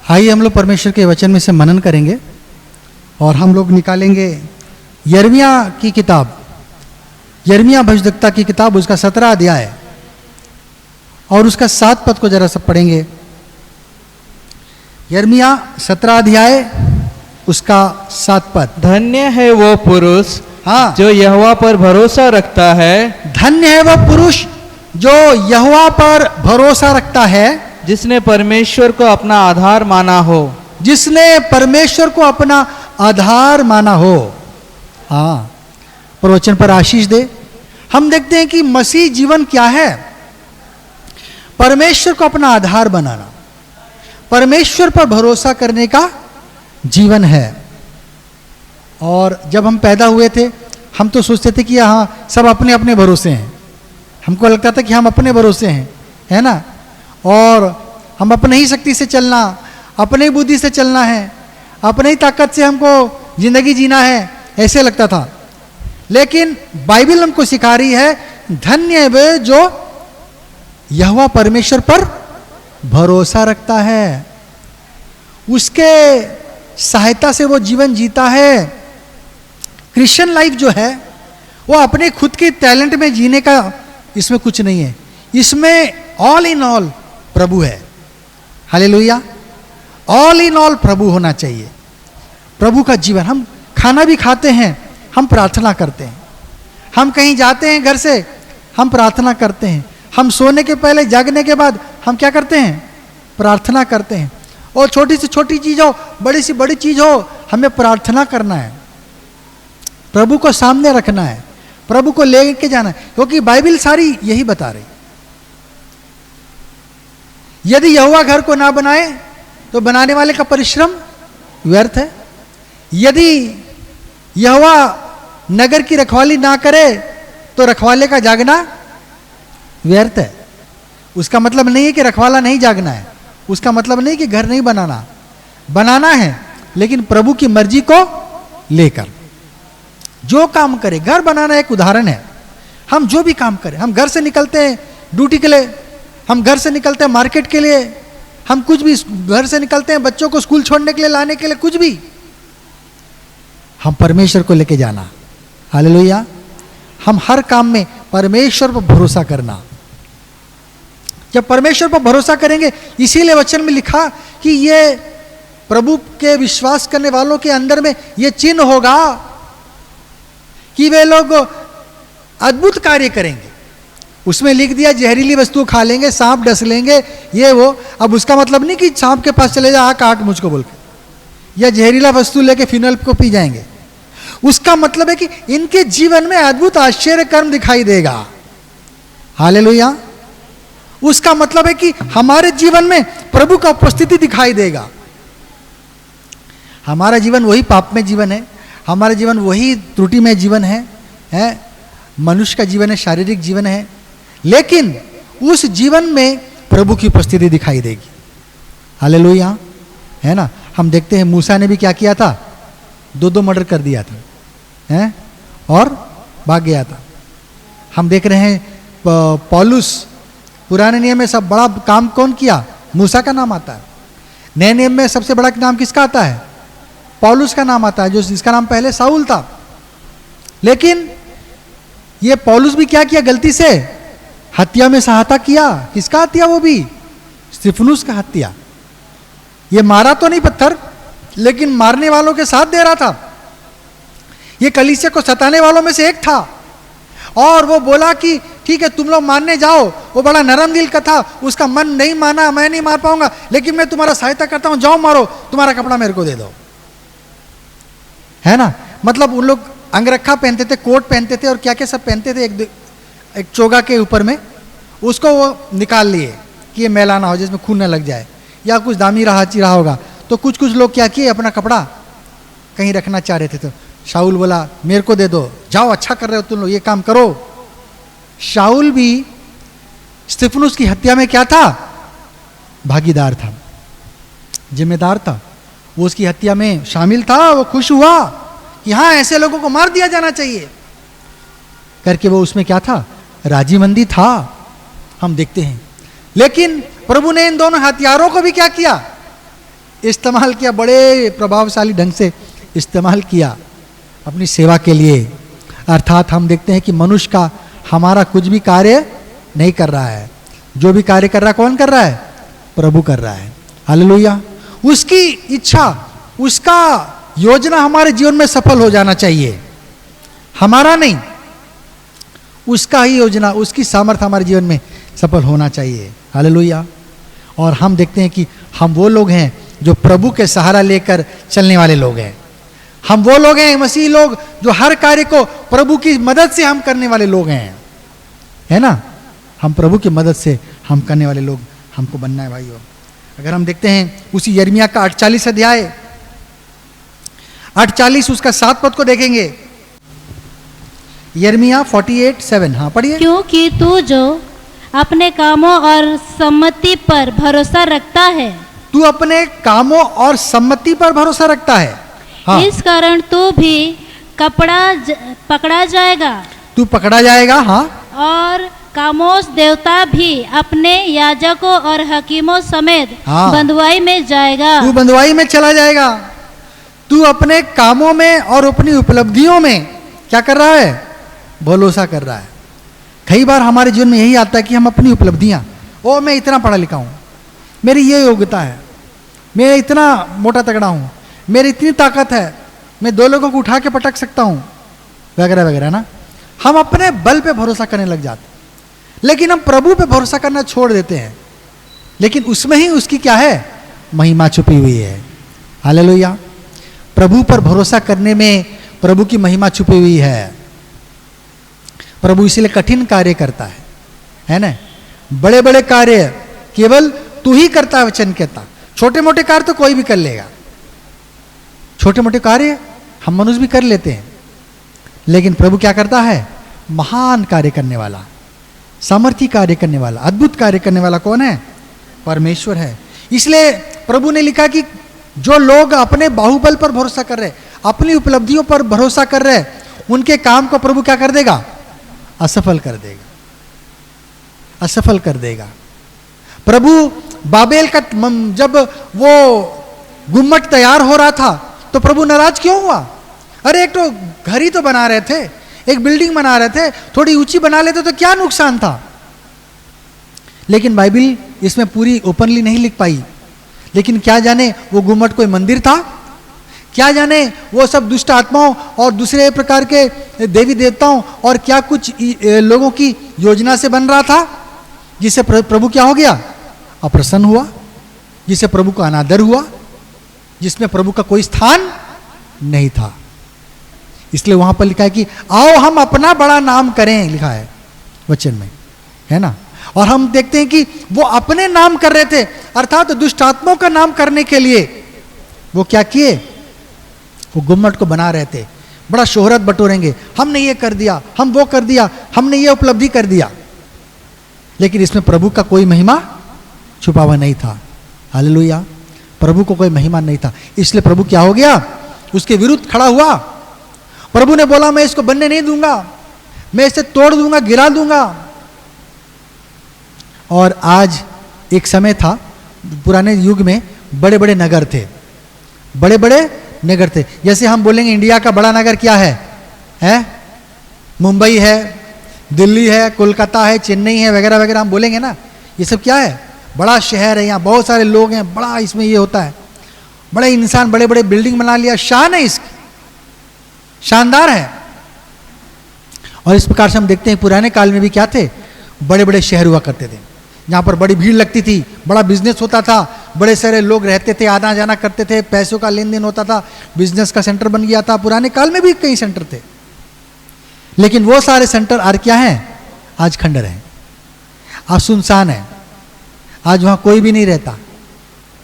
आइए हम लोग परमेश्वर के वचन में से मनन करेंगे और हम लोग निकालेंगे यिर्मयाह की किताब, यिर्मयाह भविष्यद्वक्ता की किताब, उसका 17 अध्याय और उसका 7 पद को जरा सब पढ़ेंगे। यिर्मयाह 17 अध्याय उसका 7 पद। धन्य है वो पुरुष हाँ, जो यहोवा पर भरोसा रखता है, धन्य है वह पुरुष जो यहोवा पर भरोसा रखता है, जिसने परमेश्वर को अपना आधार माना हो। जिसने परमेश्वर को अपना आधार माना हो। हाँ, प्रवचन पर आशीष दे। हम देखते हैं कि मसीह जीवन क्या है, परमेश्वर को अपना आधार बनाना, परमेश्वर पर भरोसा करने का जीवन है। और जब हम पैदा हुए थे हम तो सोचते थे कि हाँ सब अपने अपने भरोसे हैं, हमको लगता था कि हम अपने भरोसे हैं, है ना, और हम अपने ही शक्ति से चलना, अपने ही बुद्धि से चलना है, अपने ही ताकत से हमको जिंदगी जीना है, ऐसे लगता था। लेकिन बाइबल हमको सिखा रही है धन्य है वे जो यहोवा परमेश्वर पर भरोसा रखता है, उसके सहायता से वो जीवन जीता है। क्रिश्चियन लाइफ जो है वो अपने खुद के टैलेंट में जीने का इसमें कुछ नहीं है, इसमें ऑल इन ऑल प्रभु है। हालेलुया, ऑल इन ऑल प्रभु होना चाहिए। प्रभु का जीवन, हम खाना भी खाते हैं, हम प्रार्थना करते हैं, हम कहीं जाते हैं घर से, हम प्रार्थना करते हैं, हम सोने के पहले जागने के बाद हम क्या करते हैं, प्रार्थना करते हैं। और छोटी से छोटी चीज हो, बड़ी सी बड़ी चीज हो, हमें प्रार्थना करना है, प्रभु को सामने रखना है, प्रभु को लेके जाना है, क्योंकि बाइबल सारी यही बता रही। यदि यहोवा घर को ना बनाए तो बनाने वाले का परिश्रम व्यर्थ है। यदि यहोवा नगर की रखवाली ना करे तो रखवाले का जागना व्यर्थ है। उसका मतलब नहीं है कि रखवाला नहीं जागना है, उसका मतलब नहीं कि घर नहीं बनाना, बनाना है, लेकिन प्रभु की मर्जी को लेकर जो काम करे। घर बनाना एक उदाहरण है। हम जो भी काम करें, हम घर से निकलते हैं ड्यूटी के लिए, हम घर से निकलते हैं मार्केट के लिए, हम कुछ भी घर से निकलते हैं बच्चों को स्कूल छोड़ने के लिए, लाने के लिए, कुछ भी हम परमेश्वर को लेके जाना। हालेलुया, हम हर काम में परमेश्वर पर भरोसा करना। जब परमेश्वर पर भरोसा करेंगे, इसीलिए वचन में लिखा कि ये प्रभु के विश्वास करने वालों के अंदर में ये चिन्ह होगा कि वे लोग अद्भुत कार्य करेंगे। उसमें लिख दिया जहरीली वस्तु खा लेंगे, सांप डस लेंगे, ये वो। अब उसका मतलब नहीं कि सांप के पास चले जा, आ काट मुझको बोल के, या जहरीला वस्तु लेके फिनल को पी जाएंगे। उसका मतलब है कि इनके जीवन में अद्भुत आश्चर्य कर्म दिखाई देगा। हालेलुया, उसका मतलब है कि हमारे जीवन में प्रभु का उपस्थिति दिखाई देगा। हमारा जीवन वही पाप में जीवन है, हमारा जीवन वही त्रुटि में जीवन है, मनुष्य का जीवन है, शारीरिक जीवन है, लेकिन उस जीवन में प्रभु की उपस्थिति दिखाई देगी। हालेलुया, है ना। हम देखते हैं मूसा ने भी क्या किया था, 2 मर्डर कर दिया था, है, और भाग गया था। हम देख रहे हैं पौलुस, पुराने नियम में सब बड़ा काम कौन किया, मूसा का नाम आता है। नए नियम में सबसे बड़ा नाम किसका आता है, पौलुस का नाम आता है, जो जिसका नाम पहले साउल था। लेकिन ये पौलुस भी क्या किया, गलती से हत्या में सहायता किया। किसका हत्या, वो भी स्तिफनुस का हत्या। ये मारा तो नहीं पत्थर, लेकिन मारने वालों के साथ दे रहा था। ये कलीसिया को सताने वालों में से एक था, और वो बोला कि ठीक है तुम लोग मारने जाओ। वो बड़ा नरम दिल का था, उसका मन नहीं माना, मैं नहीं मार पाऊंगा, लेकिन मैं तुम्हारा सहायता करता हूं, जाओ मारो, तुम्हारा कपड़ा मेरे को दे दो, है ना। मतलब उन लोग अंगरखा पहनते थे, कोट पहनते थे, और क्या क्या सब पहनते थे एक चोगा के ऊपर में, उसको वो निकाल लिए कि ये मैला ना हो, जिसमें खून न लग जाए, या कुछ दामी रहा होगा। तो कुछ लोग क्या किए, अपना कपड़ा कहीं रखना चाह रहे थे, तो शाऊल बोला मेरे को दे दो, जाओ अच्छा कर रहे हो तुम लोग, ये काम करो। शाऊल भी स्तिफनुस की हत्या में क्या था, भागीदार था, जिम्मेदार था, वो उसकी हत्या में शामिल था। वो खुश हुआ कि हाँ ऐसे लोगों को मार दिया जाना चाहिए करके, वो उसमें क्या था, राजीमंदी था, हम देखते हैं। लेकिन प्रभु ने इन दोनों हथियारों को भी क्या किया, इस्तेमाल किया, बड़े प्रभावशाली ढंग से इस्तेमाल किया अपनी सेवा के लिए। अर्थात हम देखते हैं कि मनुष्य का हमारा कुछ भी कार्य नहीं कर रहा है, जो भी कार्य कर रहा है कौन कर रहा है? प्रभु कर रहा है। हालेलुया। उसकी इच्छा, उसका योजना हमारे जीवन में सफल हो जाना चाहिए, हमारा नहीं, उसका ही योजना, उसकी सामर्थ्य हमारे जीवन में सफल होना चाहिए। हालेलुया। और हम देखते हैं कि हम वो लोग हैं जो प्रभु के सहारा लेकर चलने वाले लोग हैं। हम वो लोग हैं मसीही लोग जो हर कार्य को प्रभु की मदद से हम करने वाले लोग हैं, है ना? हम प्रभु की मदद से हम करने वाले लोग हमको बनना है भाइयों। अगर हम देखते हैं उसी यिर्मयाह का 48 अध्याय 48 उसका 7 पद को देखेंगे। यिर्मयाह 48:7, हाँ पढ़िए। क्योंकि तू जो अपने कामों और सम्मति पर भरोसा रखता है, तू अपने कामों और सम्मति पर भरोसा रखता है, हाँ, इस कारण तू भी पकड़ा जाएगा। तू पकड़ा जाएगा, हाँ। और कामोस देवता भी अपने याजकों और हकीमों समेत हाँ। बंधुआई में जाएगा। तू बंधुआई में चला जाएगा। तू अपने कामों में और अपनी उपलब्धियों में क्या कर रहा है? भरोसा कर रहा है। कई बार हमारे जीवन में यही आता है कि हम अपनी उपलब्धियां, ओ मैं इतना पढ़ा लिखा हूं, मेरी ये योग्यता है, मैं इतना मोटा तगड़ा हूं, मेरी इतनी ताकत है, मैं 2 लोगों को उठा के पटक सकता हूं, वगैरह वगैरह ना। हम अपने बल पे भरोसा करने लग जाते हैं, लेकिन हम प्रभु पे भरोसा करना छोड़ देते हैं। लेकिन उसमें ही उसकी क्या है? महिमा छुपी हुई है। हालेलुया। प्रभु पर भरोसा करने में प्रभु की महिमा छुपी हुई है। प्रभु इसलिए कठिन कार्य करता है ना? बड़े बड़े कार्य केवल तू ही करता है, वचन कहता। छोटे मोटे कार्य तो कोई भी कर लेगा, छोटे मोटे कार्य हम मनुष्य भी कर लेते हैं, लेकिन प्रभु क्या करता है? महान कार्य करने वाला, सामर्थी कार्य करने वाला, अद्भुत कार्य करने वाला कौन है? परमेश्वर है। इसलिए प्रभु ने लिखा कि जो लोग अपने बाहुबल पर भरोसा कर रहे, अपनी उपलब्धियों पर भरोसा कर रहे, उनके काम को प्रभु क्या कर देगा? असफल कर देगा, असफल कर देगा। प्रभु बाबेल का जब वो गुम्मट तैयार हो रहा था तो प्रभु नाराज क्यों हुआ? अरे एक तो घर ही तो बना रहे थे, एक बिल्डिंग बना रहे थे, थोड़ी ऊंची बना लेते तो क्या नुकसान था? लेकिन बाइबिल इसमें पूरी ओपनली नहीं लिख पाई। लेकिन क्या जाने वो गुम्मट कोई मंदिर था, क्या जाने वो सब दुष्ट आत्माओं और दूसरे प्रकार के देवी देवताओं और क्या कुछ लोगों की योजना से बन रहा था, जिससे प्रभु क्या हो गया? अप्रसन्न हुआ, जिससे प्रभु का अनादर हुआ, जिसमें प्रभु का कोई स्थान नहीं था। इसलिए वहां पर लिखा है कि आओ हम अपना बड़ा नाम करें, लिखा है वचन में, है ना? और हम देखते हैं कि वो अपने नाम कर रहे थे, अर्थात दुष्ट आत्माओं का नाम करने के लिए वो क्या किए? वो गुम्मट को बना रहे थे, बड़ा शोहरत बटोरेंगे, हमने ये कर दिया, हम वो कर दिया, हमने ये उपलब्धि कर दिया। लेकिन इसमें प्रभु का कोई महिमा छुपा हुआ नहीं था। हालेलुया। प्रभु को कोई महिमा नहीं था। इसलिए प्रभु क्या हो गया? उसके विरुद्ध खड़ा हुआ। प्रभु ने बोला मैं इसको बनने नहीं दूंगा, मैं इसे तोड़ दूंगा, गिरा दूंगा। और आज एक समय था, पुराने युग में बड़े बड़े नगर थे, बड़े बड़े नगर थे। जैसे हम बोलेंगे इंडिया का बड़ा नगर क्या है? मुंबई है, दिल्ली है, कोलकाता है, चेन्नई है, वगैरह वगैरह हम बोलेंगे ना। ये सब क्या है? बड़ा शहर है, यहाँ बहुत सारे लोग हैं, बड़ा इसमें ये होता है, बड़े इंसान, बड़े बड़े बिल्डिंग बना लिया, शान है इसकी, शानदार है। और इस प्रकार से हम देखते हैं पुराने काल में भी क्या थे? बड़े बड़े शहर हुआ करते थे, जहाँ पर बड़ी भीड़ लगती थी, बड़ा बिजनेस होता था, बड़े सारे लोग रहते थे, आना जाना करते थे, पैसों का लेन देन होता था, बिजनेस का सेंटर बन गया था। पुराने काल में भी कई सेंटर थे, लेकिन वो सारे सेंटर आज क्या हैं? आज खंडर हैं, आज सुनसान है, आज वहाँ कोई भी नहीं रहता,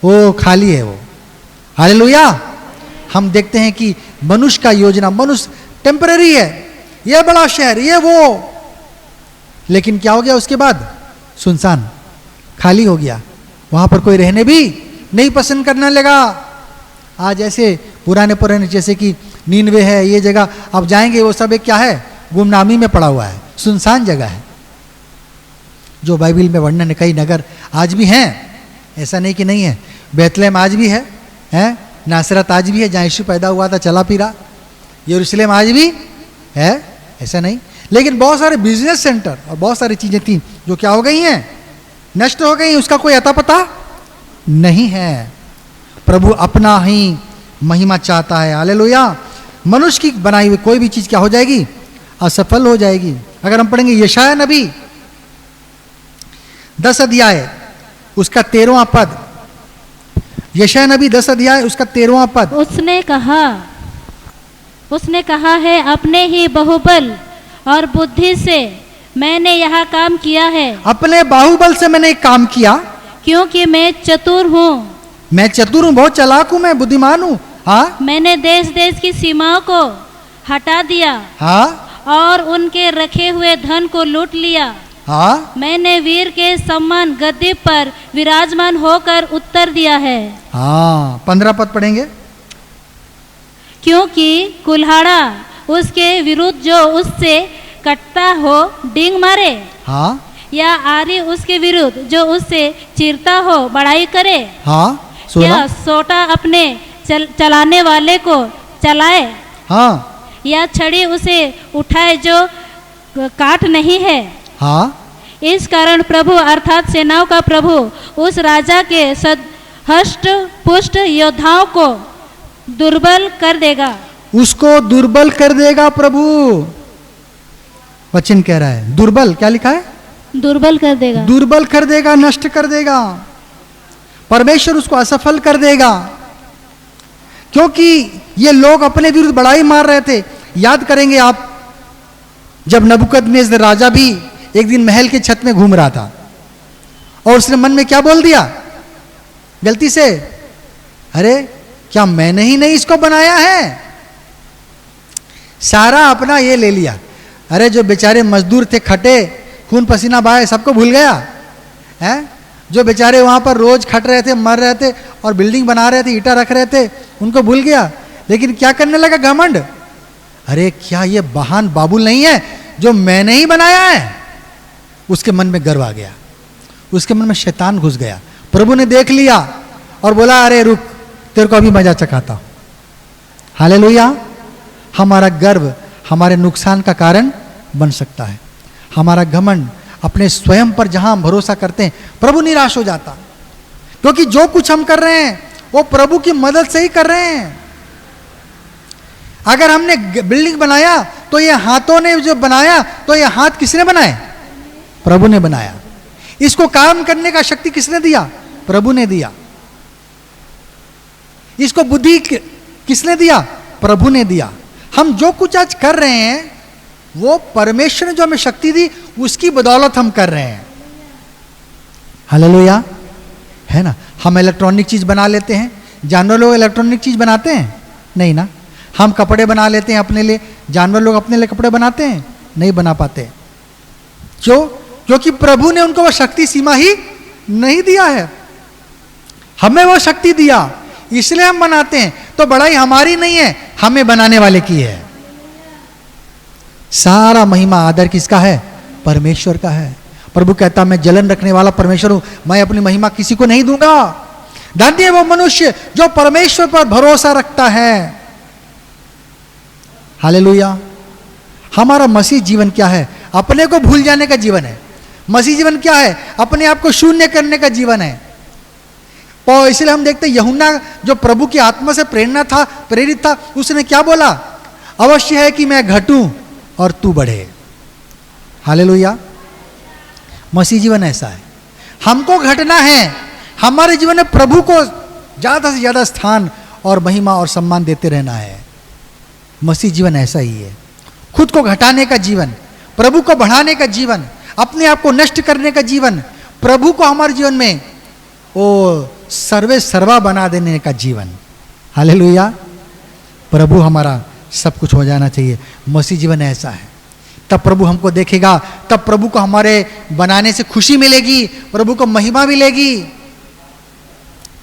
वो खाली है वो। हालेलुया। हम देखते हैं कि मनुष्य का योजना, मनुष्य टेम्पररी है, ये बड़ा शहर, ये वो, लेकिन क्या हो गया उसके बाद? सुनसान, खाली हो गया, वहां पर कोई रहने भी नहीं पसंद करने लगा। आज ऐसे पुराने जैसे कि नीनवे है, ये जगह आप जाएंगे वो सब एक क्या है? गुमनामी में पड़ा हुआ है, सुनसान जगह है। जो बाइबिल में वर्णन है, कई नगर आज भी हैं, ऐसा नहीं कि नहीं है। बेथलेहम आज भी है, है। नासरत आज भी है जहाँ यीशु पैदा हुआ था, चला फिरा। यरूशलेम आज भी है, ऐसा नहीं। लेकिन बहुत सारे बिजनेस सेंटर और बहुत सारी चीज़ें थी जो क्या हो गई हैं, नष्ट हो गई, उसका कोई अता पता नहीं है। प्रभु अपना ही महिमा चाहता है। हालेलुया। मनुष्य की बनाई हुई कोई भी चीज़ क्या हो जाएगी, असफल हो जाएगी। अगर हम पढ़ेंगे यशाया नबी 10 अध्याय उसका 13वां पद, यशाया नबी 10 अध्याय उसका 13वां पद। उसने कहा है, अपने ही बहुबल और बुद्धि से मैंने यह काम किया है। अपने बाहुबल से मैंने एक काम किया, क्योंकि मैं चतुर हूँ। मैं चतुर हूँ, बहुत चालाक हूँ, मैं बुद्धिमान हूँ। हाँ, मैंने देश देश की सीमाओं को हटा दिया, हाँ, और उनके रखे हुए धन को लूट लिया। हाँ, मैंने वीर के सम्मान गद्दी पर विराजमान होकर उत्तर दिया है। हाँ। 15 पद पढ़ेंगे। क्योंकि कुल्हाड़ा उसके विरुद्ध जो उससे कटता हो डींग मारे, हाँ, या आरी उसके विरुद्ध जो उससे चीरता हो बड़ाई करे, हाँ, या सोटा अपने चलाने वाले को चलाए, हाँ, या छड़ी उसे उठाए जो काट नहीं है। हाँ। इस कारण प्रभु अर्थात सेनाओं का प्रभु उस राजा के हष्ट पुष्ट योद्धाओं को दुर्बल कर देगा। उसको दुर्बल कर देगा प्रभु। वचन कह रहा है दुर्बल, क्या लिखा है, दुर्बल कर देगा, दुर्बल कर देगा, नष्ट कर देगा। परमेश्वर उसको असफल कर देगा, क्योंकि ये लोग अपने विरुद्ध बड़ाई मार रहे थे। याद करेंगे आप, जब नबूकदनेस्सर राजा भी एक दिन महल के छत में घूम रहा था और उसने मन में क्या बोल दिया गलती से, अरे क्या मैंने ही नहीं इसको बनाया है। सारा अपना ये ले लिया। अरे जो बेचारे मजदूर थे, खटे, खून पसीना बहाए, सबको भूल गया है। जो बेचारे वहां पर रोज खट रहे थे, मर रहे थे और बिल्डिंग बना रहे थे, ईटा रख रहे थे, उनको भूल गया। लेकिन क्या करने लगा, घमंड। अरे क्या ये बहान बाबुल नहीं है जो मैंने ही बनाया है। उसके मन में गर्व आ गया, उसके मन में शैतान घुस गया। प्रभु ने देख लिया और बोला, अरे रुक, तेरे को अभी मजा चखाता हूं। हालेलुया। हमारा गर्व हमारे नुकसान का कारण बन सकता है। हमारा घमंड, अपने स्वयं पर जहां हम भरोसा करते हैं, प्रभु निराश हो जाता, क्योंकि जो कुछ हम कर रहे हैं वो प्रभु की मदद से ही कर रहे हैं। अगर हमने बिल्डिंग बनाया तो ये हाथों ने जो बनाया, तो ये हाथ किसने बनाए, प्रभु ने बनाया। इसको काम करने का शक्ति किसने दिया, प्रभु ने दिया। इसको बुद्धि किसने दिया, प्रभु ने दिया। हम जो कुछ आज कर रहे हैं वो परमेश्वर ने जो हमें शक्ति दी, उसकी बदौलत हम कर रहे हैं। हालेलुया, है ना। हम इलेक्ट्रॉनिक चीज बना लेते हैं। जानवर लोग इलेक्ट्रॉनिक चीज बनाते हैं नहीं ना। हम कपड़े बना लेते हैं अपने लिए, जानवर लोग अपने लिए कपड़े बनाते हैं नहीं बना पाते। क्योंकि प्रभु ने उनको वो शक्ति सीमा ही नहीं दिया है, हमें वो शक्ति दिया, इसलिए हम बनाते हैं। तो बड़ाई हमारी नहीं है, हमें बनाने वाले की है। सारा महिमा आदर किसका है, परमेश्वर का है। प्रभु कहता, मैं जलन रखने वाला परमेश्वर हूं, मैं अपनी महिमा किसी को नहीं दूंगा। धन्य है वो मनुष्य जो परमेश्वर पर भरोसा रखता है। हालेलुया। हमारा मसीह जीवन क्या है, अपने को भूल जाने का जीवन है। मसीह जीवन क्या है, अपने आप को शून्य करने का जीवन है। और इसलिए हम देखते हैं यूहन्ना जो प्रभु की आत्मा से प्रेरित था, उसने क्या बोला, अवश्य है कि मैं घटूं और तू बढ़े। हालेलुया। मसीह जीवन ऐसा है, हमको घटना है, हमारे जीवन में प्रभु को ज्यादा से ज्यादा स्थान और महिमा और सम्मान देते रहना है। मसीह जीवन ऐसा ही है, खुद को घटाने का जीवन, प्रभु को बढ़ाने का जीवन, अपने आप को नष्ट करने का जीवन, प्रभु को हमारे जीवन में वो सर्वे सर्वा बना देने का जीवन। हालेलुया। प्रभु हमारा सब कुछ हो जाना चाहिए। मसीह जीवन ऐसा है, तब प्रभु हमको देखेगा, तब प्रभु को हमारे बनाने से खुशी मिलेगी, प्रभु को महिमा मिलेगी।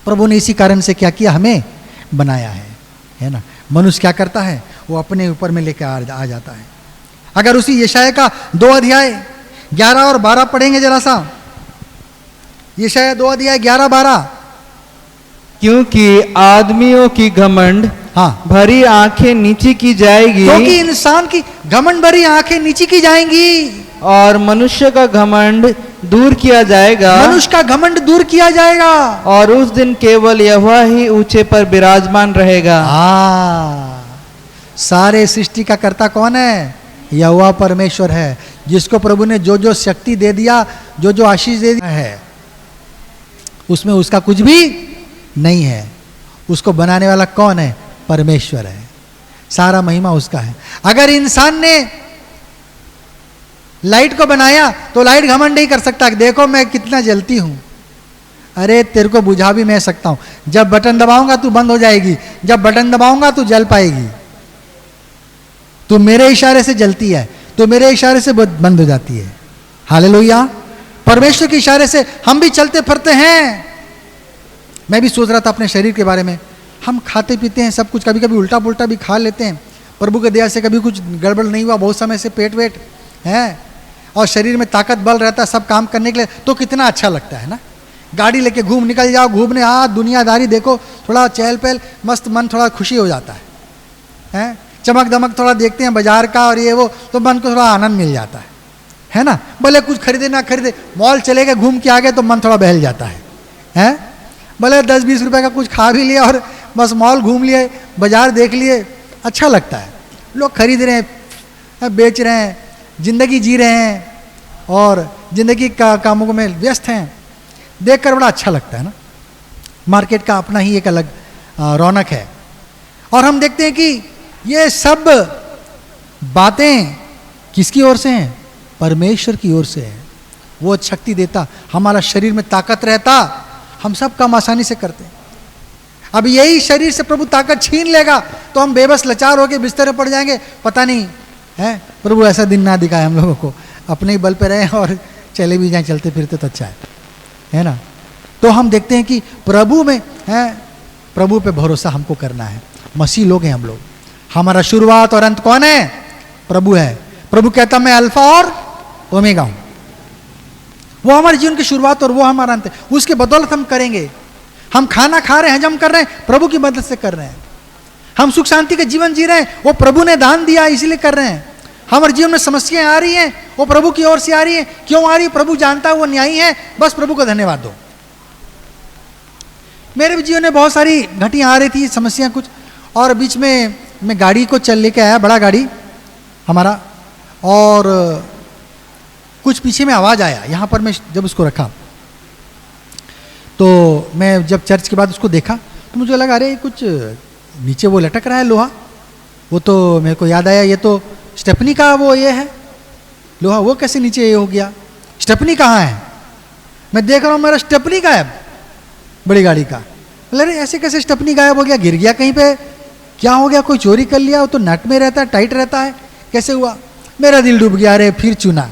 प्रभु ने इसी कारण से क्या किया, हमें बनाया है ना। मनुष्य क्या करता है, वो अपने ऊपर में लेकर आ जाता है। अगर उसी यशाया का 2 अध्याय 11 और 12 पढ़ेंगे जरा सा, यशाया 2 अध्याय 11-12, क्योंकि आदमियों की घमंड हाँ, भरी आंखें नीची की जाएगी क्योंकि इंसान की घमंड भरी आंखें नीची की जाएंगी, और मनुष्य का घमंड दूर किया जाएगा, मनुष्य का घमंड दूर किया जाएगा। और उस दिन केवल यहोवा ही ऊंचे पर विराजमान रहेगा। सारे सृष्टि का कर्ता कौन है? यहोवा परमेश्वर है, जिसको प्रभु ने जो जो शक्ति दे दिया, जो जो आशीष दे दिया है, उसमें उसका कुछ भी नहीं है। उसको बनाने वाला कौन है? परमेश्वर है। सारा महिमा उसका है। अगर इंसान ने लाइट को बनाया तो लाइट घमंड नहीं कर सकता, देखो मैं कितना जलती हूं। अरे तेरे को बुझा भी मैं सकता हूं, जब बटन दबाऊंगा तू बंद हो जाएगी, जब बटन दबाऊंगा तू जल पाएगी। तू मेरे इशारे से जलती है, तो मेरे इशारे से बंद हो जाती है। हालेलुया। परमेश्वर के इशारे से हम भी चलते फिरते हैं। मैं भी सोच रहा था अपने शरीर के बारे में। हम खाते पीते हैं सब कुछ, कभी कभी उल्टा पुल्टा भी खा लेते हैं। प्रभु के दया से कभी कुछ गड़बड़ नहीं हुआ बहुत समय से, पेट वेट है और शरीर में ताकत बल रहता है सब काम करने के लिए, तो कितना अच्छा लगता है ना। गाड़ी लेके निकल जाओ घूमने, दुनियादारी देखो, थोड़ा चहल पहल, मस्त मन थोड़ा खुशी हो जाता है। चमक दमक थोड़ा देखते हैं बाजार का और ये वो, तो मन को थोड़ा आनंद मिल जाता है ना। भले कुछ खरीदे ना खरीदे, मॉल चले गए घूम के आ गए तो मन थोड़ा बहल जाता है। भले 10-20 रुपए का कुछ खा भी लिया और बस मॉल घूम लिए, बाजार देख लिए, अच्छा लगता है। लोग खरीद रहे हैं, बेच रहे हैं, जिंदगी जी रहे हैं और जिंदगी का कामों में व्यस्त हैं, देखकर बड़ा अच्छा लगता है ना। मार्केट का अपना ही एक अलग रौनक है। और हम देखते हैं कि ये सब बातें किसकी ओर से हैं? परमेश्वर की ओर से है। वो शक्ति देता, हमारा शरीर में ताकत रहता, हम सब काम आसानी से करते हैं। अब यही शरीर से प्रभु ताकत छीन लेगा तो हम बेबस लाचार होकर बिस्तर में पड़ जाएंगे, पता नहीं है। प्रभु ऐसा दिन ना दिखाए हम लोगों को, अपने ही बल पे रहें और चले भी जाएं, चलते फिरते तो अच्छा है ना। तो हम देखते हैं कि प्रभु में है, प्रभु पे भरोसा हमको करना है। मसीह लोग हैं हम लोग। हमारा शुरुआत और अंत कौन है? प्रभु है। प्रभु कहता मैं अल्फा और ओमेगा हूं। वो हमारे जीवन की शुरुआत और वो हमारा अंत है। उसके बदौलत हम करेंगे। हम खाना खा रहे हैं, हजम कर रहे हैं, प्रभु की मदद से कर रहे हैं। हम सुख शांति का जीवन जी रहे हैं, वो प्रभु ने दान दिया इसीलिए कर रहे हैं। हमारे जीवन में समस्याएं आ रही हैं, वो प्रभु की ओर से आ रही है। क्यों आ रही है? प्रभु जानता है वो न्यायी है, बस प्रभु को धन्यवाद दो। मेरे भी जीवन में बहुत सारी घटियां आ रही थी, समस्याएं कुछ, और बीच में मैं गाड़ी को चल लेके आया, बड़ा गाड़ी हमारा, और कुछ पीछे में आवाज़ आया। यहाँ पर मैं जब उसको रखा तो मैं जब चर्च के बाद उसको देखा तो मुझे लगा अरे कुछ नीचे वो लटक रहा है लोहा। वो तो मेरे को याद आया, ये तो स्टेपनी का वो ये है लोहा, वो कैसे नीचे ये हो गया? स्टेपनी कहाँ है? मैं देख रहा हूँ मेरा स्टेपनी गायब, बड़ी गाड़ी का। अरे ऐसे कैसे स्टेपनी गायब हो गया? गिर गया कहीं पे? क्या हो गया? कोई चोरी कर लिया? वो तो नट में रहता है, टाइट रहता है, कैसे हुआ? मेरा दिल डूब गया। अरे फिर चुना,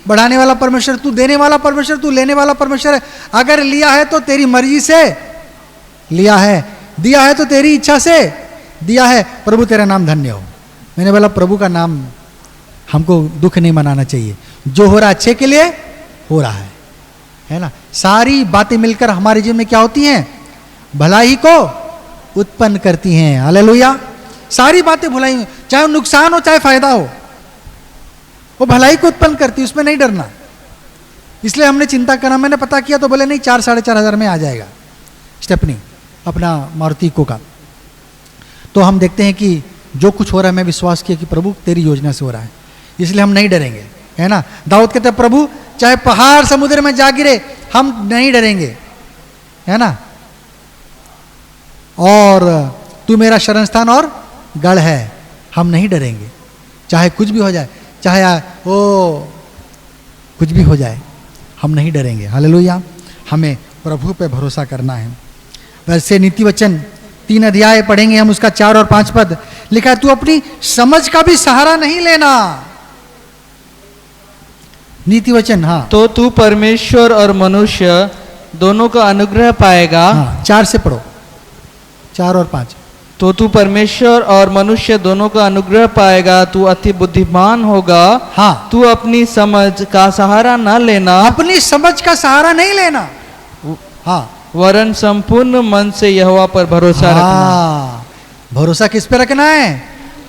बढ़ाने वाला परमेश्वर तू, देने वाला परमेश्वर तू, लेने वाला परमेश्वर है। अगर लिया है तो तेरी मर्जी से लिया है, दिया है तो तेरी इच्छा से दिया है। प्रभु तेरा नाम धन्य हो। मैंने बोला प्रभु का नाम, हमको दुख नहीं मनाना चाहिए। जो हो रहा है अच्छे के लिए हो रहा है ना। सारी बातें मिलकर हमारे जीवन में क्या होती हैं? भलाई को उत्पन्न करती हैं। हालेलुया। सारी बातें भलाई, चाहे नुकसान हो चाहे फायदा हो, वो भलाई को उत्पन्न करती है, उसमें नहीं डरना। इसलिए हमने चिंता करा, मैंने पता किया तो बोले नहीं 4-4.5 हज़ार में आ जाएगा स्टेपनी अपना मारुति को का। तो हम देखते हैं कि जो कुछ हो रहा है, मैं विश्वास किया कि प्रभु तेरी योजना से हो रहा है, इसलिए हम नहीं डरेंगे, है ना। दाऊद कहते हैं प्रभु चाहे पहाड़ समुद्र में जा गिरे हम नहीं डरेंगे, है ना। और तू मेरा शरण स्थान और गढ़ है, हम नहीं डरेंगे। चाहे कुछ भी हो जाए, चाहे वो कुछ भी हो जाए, हम नहीं डरेंगे। हालेलुया। हमें प्रभु पे भरोसा करना है। वैसे नीति वचन 3 अध्याय पढ़ेंगे हम, उसका 4 और 5 पद लिखा है, तू अपनी समझ का भी सहारा नहीं लेना। नीति वचन, हाँ। तो तू परमेश्वर और मनुष्य दोनों का अनुग्रह पाएगा। हाँ, 4 से पढ़ो, 4 और 5। तो तू परमेश्वर और मनुष्य दोनों का अनुग्रह पाएगा, तू अति बुद्धिमान होगा। हाँ, तू अपनी समझ का सहारा न लेना। अपनी समझ का सहारा नहीं लेना। हाँ, वरन संपूर्ण मन से यहोवा पर भरोसा रखना। हाँ, भरोसा किस पे रखना है?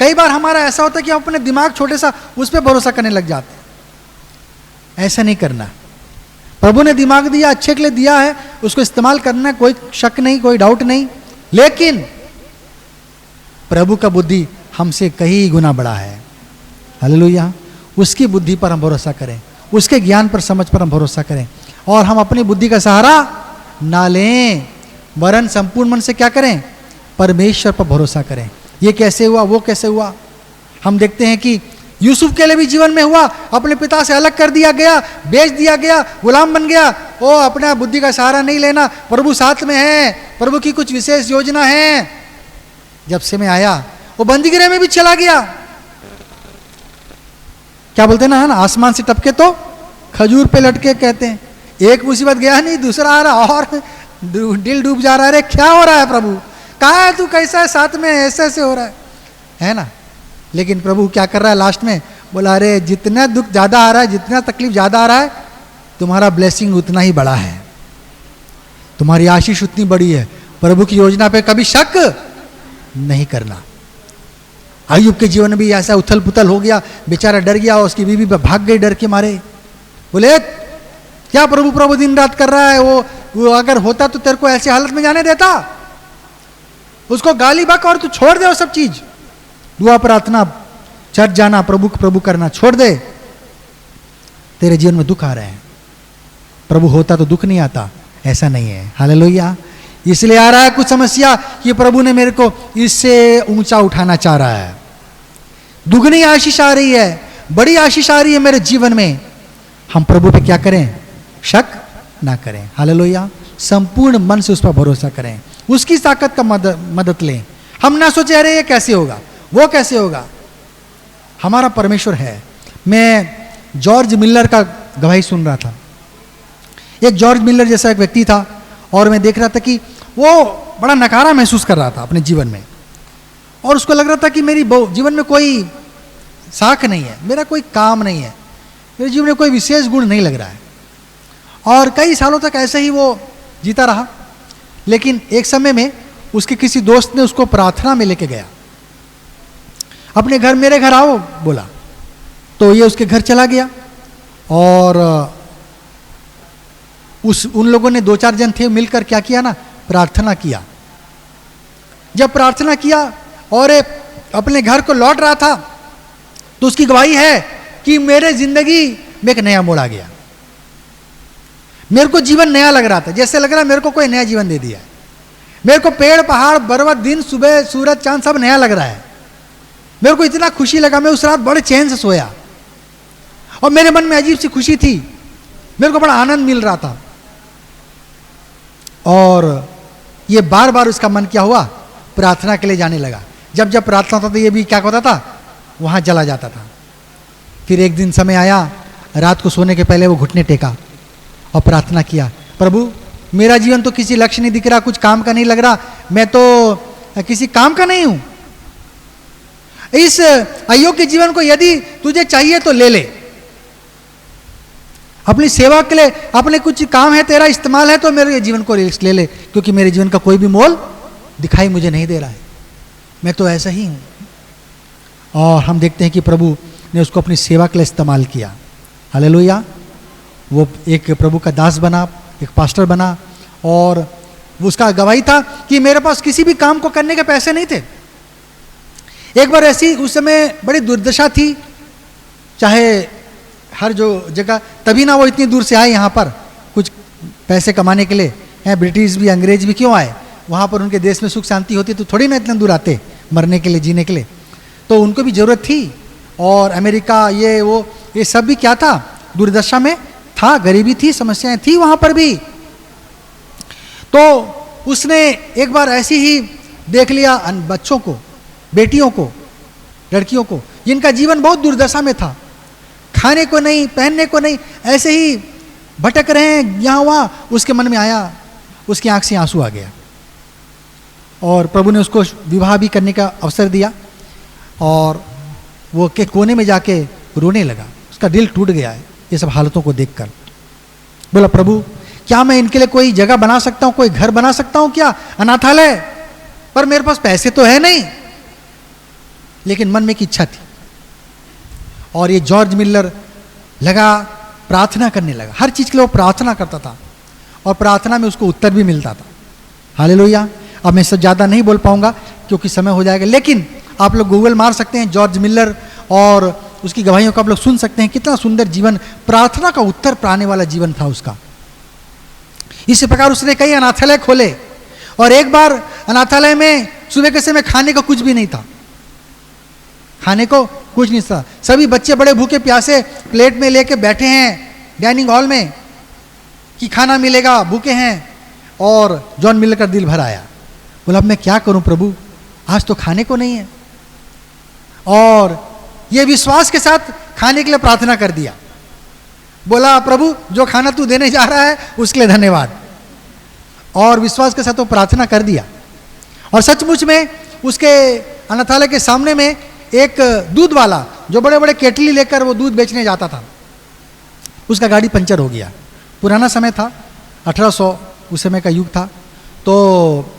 कई बार हमारा ऐसा होता है कि हम अपने दिमाग छोटे सा उस पे भरोसा करने लग जाते हैं। ऐसा नहीं करना। प्रभु ने दिमाग दिया, अच्छे के लिए दिया है, उसको इस्तेमाल करना है, कोई शक नहीं, कोई डाउट नहीं। लेकिन प्रभु का बुद्धि हमसे कई गुना बड़ा है। हालेलुया। उसकी बुद्धि पर हम भरोसा करें, उसके ज्ञान पर, समझ पर हम भरोसा करें, और हम अपनी बुद्धि का सहारा ना लें, वरन संपूर्ण मन से क्या करें? परमेश्वर पर भरोसा करें। ये कैसे हुआ, वो कैसे हुआ? हम देखते हैं कि यूसुफ के लिए भी जीवन में हुआ, अपने पिता से अलग कर दिया गया, बेच दिया गया, गुलाम बन गया। वो अपना बुद्धि का सहारा नहीं लेना, प्रभु साथ में है, प्रभु की कुछ विशेष योजना है। जब समय आया वो बंदीगृह में भी चला गया। क्या बोलते ना, है ना, आसमान से टपके तो खजूर पे लटके, कहते हैं। एक मुसीबत गया नहीं, दूसरा आ रहा, और दिल डूब जा रहा है। अरे क्या हो रहा है प्रभु, कहाँ है तू, कैसा है, साथ में ऐसे ऐसे हो रहा है ना। लेकिन प्रभु क्या कर रहा है लास्ट में? बोला अरे जितना दुख ज्यादा आ रहा है, जितना तकलीफ ज्यादा आ रहा है, तुम्हारा ब्लेसिंग उतना ही बड़ा है, तुम्हारी आशीष उतनी बड़ी है। प्रभु की योजना पे कभी शक नहीं करना। अय्यूब के जीवन में भी ऐसा उथल पुथल हो गया, बेचारा डर गया, उसकी बीवी भाग गई डर के मारे। बोले क्या प्रभु प्रभु दिन रात कर रहा है, वो अगर होता तो तेरे को ऐसी हालत में जाने देता? उसको गाली बक और तू छोड़ दे वो सब चीज, दुआ प्रार्थना, चर्च जाना, प्रभु करना छोड़ दे। तेरे जीवन में दुख आ रहे हैं, प्रभु होता तो दुख नहीं आता, ऐसा नहीं है। हालेलुया। इसलिए आ रहा है कुछ समस्या कि प्रभु ने मेरे को इससे ऊंचा उठाना चाह रहा है। दुगनी आशीष आ रही है, बड़ी आशीष आ रही है मेरे जीवन में। हम प्रभु पे क्या करें? शक ना करें। हालेलुया। संपूर्ण मन से उस पर भरोसा करें, उसकी ताकत का मदद लें। हम ना सोचे अरे ये कैसे होगा, वो कैसे होगा। हमारा परमेश्वर है। मैं जॉर्ज मिलर का गवाही सुन रहा था। एक जॉर्ज मिलर जैसा एक व्यक्ति था, और मैं देख रहा था कि वो बड़ा नकारा महसूस कर रहा था अपने जीवन में, और उसको लग रहा था कि मेरी जीवन में कोई साख नहीं है, मेरा कोई काम नहीं है, मेरे जीवन में कोई विशेष गुण नहीं लग रहा है। और कई सालों तक ऐसे ही वो जीता रहा। लेकिन एक समय में उसके किसी दोस्त ने उसको प्रार्थना में लेके गया, अपने घर, मेरे घर आओ बोला। तो ये उसके घर चला गया, और उन लोगों ने 2-4 जन थे मिलकर क्या किया ना, प्रार्थना किया। जब प्रार्थना किया और अपने घर को लौट रहा था, तो उसकी गवाही है कि मेरे जिंदगी में एक नया मोड़ आ गया। मेरे को जीवन नया लग रहा था, जैसे लग रहा है मेरे को कोई नया जीवन दे दिया है। मेरे को पेड़ पहाड़ पर्वत दिन सुबह सूरज चांद सब नया लग रहा है। मेरे को इतना खुशी लगा, मैं उस रात बड़े चैन से सोया, और मेरे मन में अजीब सी खुशी थी, मेरे को बड़ा आनंद मिल रहा था। और ये बार बार उसका मन क्या हुआ, प्रार्थना के लिए जाने लगा। जब जब प्रार्थना होता था, ये भी क्या होता था, वहां चला जाता था। फिर एक दिन समय आया, रात को सोने के पहले वो घुटने टेका और प्रार्थना किया, प्रभु मेरा जीवन तो किसी लक्ष्य नहीं दिख रहा, कुछ काम का नहीं लग रहा, मैं तो किसी काम का नहीं हूं। इस अय्यूब के जीवन को यदि तुझे चाहिए तो ले ले, अपनी सेवा के लिए, अपने कुछ काम है, तेरा इस्तेमाल है तो मेरे जीवन को ले ले, क्योंकि मेरे जीवन का कोई भी मोल दिखाई मुझे नहीं दे रहा है, मैं तो ऐसा ही हूं। और हम देखते हैं कि प्रभु ने उसको अपनी सेवा के लिए इस्तेमाल किया। हालेलुया। वो एक प्रभु का दास बना, एक पास्टर बना, और उसका गवाही था कि मेरे पास किसी भी काम को करने के पैसे नहीं थे। एक बार ऐसी उस समय बड़ी दुर्दशा थी, चाहे हर जो जगह, तभी ना वो इतनी दूर से आए यहाँ पर कुछ पैसे कमाने के लिए। हैं ब्रिटिश भी, अंग्रेज भी क्यों आए, वहाँ पर उनके देश में सुख शांति होती तो थोड़ी ना इतने दूर आते मरने के लिए, जीने के लिए। तो उनको भी ज़रूरत थी। और अमेरिका ये सब भी क्या था, दुर्दशा में था, गरीबी थी, समस्याएं थी वहाँ पर भी। तो उसने एक बार ऐसी ही देख लिया बच्चों को, बेटियों को, लड़कियों को, जिनका जीवन बहुत दुर्दशा में था, खाने को नहीं, पहनने को नहीं, ऐसे ही भटक रहे हैं यहाँ वहाँ। उसके मन में आया, उसकी आंख से आंसू आ गया, और प्रभु ने उसको विवाह भी करने का अवसर दिया। और वो के कोने में जाके रोने लगा, उसका दिल टूट गया है ये सब हालतों को देखकर। बोला प्रभु क्या मैं इनके लिए कोई जगह बना सकता हूं, कोई घर बना सकता हूं क्या, अनाथालय, पर मेरे पास पैसे तो है नहीं। लेकिन मन में एक इच्छा थी। और ये जॉर्ज मिलर लगा प्रार्थना करने लगा, हर चीज के लिए वो प्रार्थना करता था और प्रार्थना में उसको उत्तर भी मिलता था। हालेलुया। अब मैं सब ज़्यादा नहीं बोल पाऊंगा क्योंकि समय हो जाएगा, लेकिन आप लोग गूगल मार सकते हैं जॉर्ज मिलर और उसकी गवाहियों को आप लोग सुन सकते हैं। कितना सुंदर जीवन, प्रार्थना का उत्तर पाने वाला जीवन था उसका। इसी प्रकार उसने कई अनाथालय खोले और एक बार अनाथालय में सुबह के समय खाने को कुछ भी नहीं था, खाने को कुछ नहीं था। सभी बच्चे बड़े भूखे प्यासे प्लेट में लेके बैठे हैं डाइनिंग हॉल में कि खाना मिलेगा, भूखे हैं। और जॉन मिलर का दिल भर आया, बोला अब मैं क्या करूं प्रभु, आज तो खाने को नहीं है। और ये विश्वास के साथ खाने के लिए प्रार्थना कर दिया। बोला प्रभु जो खाना तू देने जा रहा है उसके लिए धन्यवाद। और विश्वास के साथ वो प्रार्थना कर दिया। और सचमुच में उसके अनाथालय के सामने में एक दूध वाला जो बड़े बड़े केटली लेकर वो दूध बेचने जाता था, उसका गाड़ी पंचर हो गया। पुराना समय था, 1800 उस समय का युग था, तो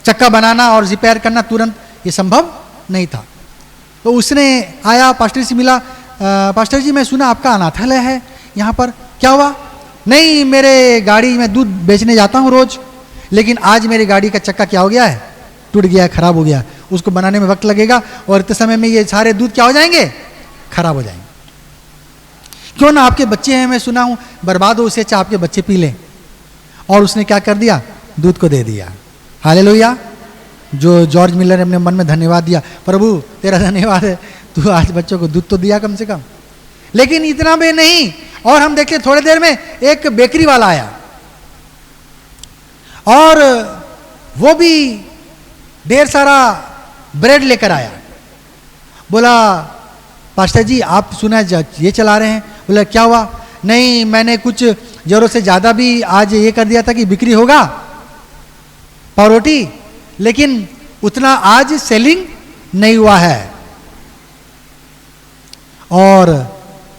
चक्का बनाना और रिपेयर करना तुरंत ये संभव नहीं था। तो उसने आया, पास्टर से मिला, पास्टर जी मैं सुना आपका अनाथालय है यहाँ पर, क्या हुआ? नहीं, मेरे गाड़ी में दूध बेचने जाता हूँ रोज, लेकिन आज मेरी गाड़ी का चक्का क्या हो गया है, टूट गया है, खराब हो गया, उसको बनाने में वक्त लगेगा और इतने समय में ये सारे दूध क्या हो जाएंगे, खराब हो जाएंगे। क्यों ना आपके बच्चे हैं, मैं सुना हूँ बर्बाद हो, उसे अच्छा आपके बच्चे पी लें। और उसने क्या कर दिया, दूध को दे दिया। हालेलुया। जो जॉर्ज मिलर ने अपने मन में धन्यवाद दिया, प्रभु तेरा धन्यवाद है, तू आज बच्चों को दूध तो दिया कम से कम। लेकिन इतना भी नहीं, और हम देखे थोड़ी देर में एक बेकरी वाला आया और वो भी ढेर सारा ब्रेड लेकर आया। बोला पास्टर जी आप सुना ये चला रहे हैं? बोला क्या हुआ? नहीं, मैंने कुछ जरूरत से ज़्यादा भी आज ये कर दिया था कि बिक्री होगा पाव रोटी, लेकिन उतना आज सेलिंग नहीं हुआ है और